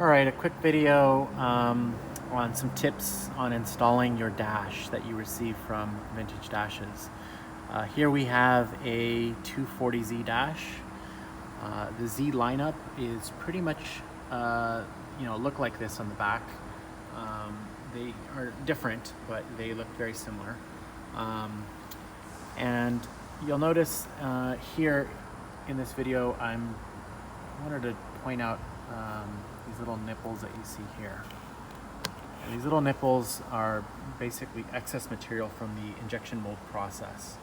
All right, a quick video on some tips on installing your dash that you receive from Vintagedashes. Here we have a 240Z dash. The Z lineup is pretty much, look like this on the back. They are different, but they look very similar. And you'll notice here in this video, I wanted to point out these little nipples that you see here. And these little nipples are basically excess material from the injection mold process.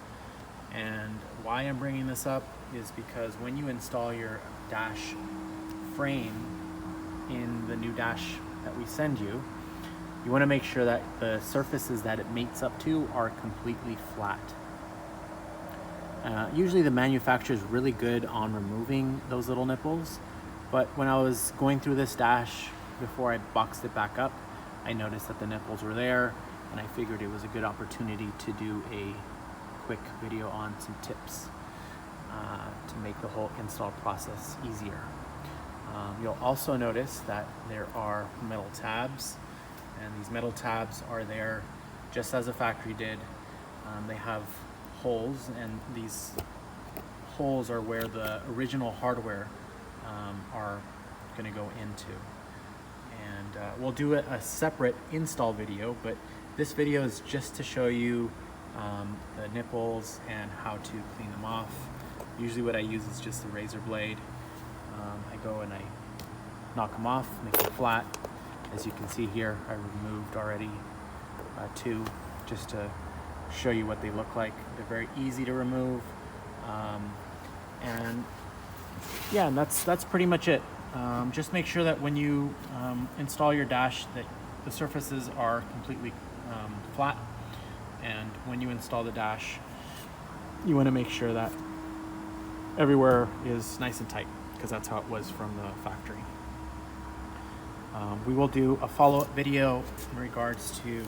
And why I'm bringing this up is because when you install your dash frame in the new dash that we send you, you want to make sure that the surfaces that it mates up to are completely flat. Usually the manufacturer is really good on removing those little nipples, but when I was going through this dash before I boxed it back up, I noticed that the nipples were there, and I figured it was a good opportunity to do a quick video on some tips to make the whole install process easier. You'll also notice that there are metal tabs, and these metal tabs are there just as the factory did. They have holes, and these holes are where the original hardware are going to go into. And we'll do a separate install video, but this video is just to show you the nipples and how to clean them off. Usually what I use is just a razor blade. I go and I knock them off, make them flat. As you can see here, I removed already two just to show you what they look like. They're very easy to remove. And that's pretty much it. Just make sure that when you install your dash that the surfaces are completely flat, and when you install the dash you want to make sure that everywhere is nice and tight, because that's how it was from the factory. We will do a follow-up video in regards to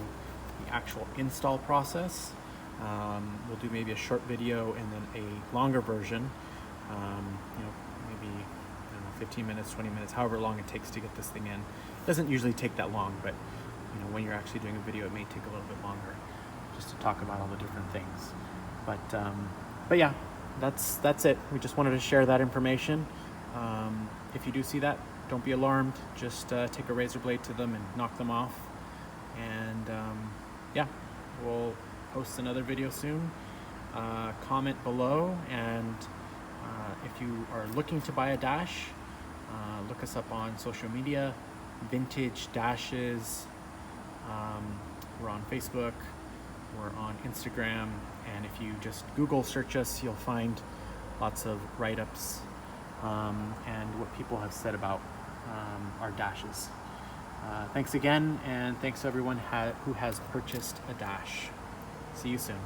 the actual install process. We'll do maybe a short video and then a longer version, maybe 15 minutes, 20 minutes, however long it takes to get this thing in. It doesn't usually take that long, but when you're actually doing a video, it may take a little bit longer just to talk about all the different things. But yeah, that's it. We just wanted to share that information. If you do see that, don't be alarmed. Just take a razor blade to them and knock them off. And we'll post another video soon. Comment below, and if you are looking to buy a dash, look us up on social media, Vintagedashes. We're on Facebook, we're on Instagram, and if you just Google search us, you'll find lots of write-ups and what people have said about our dashes. Thanks again, and thanks to everyone who has purchased a dash. See you soon.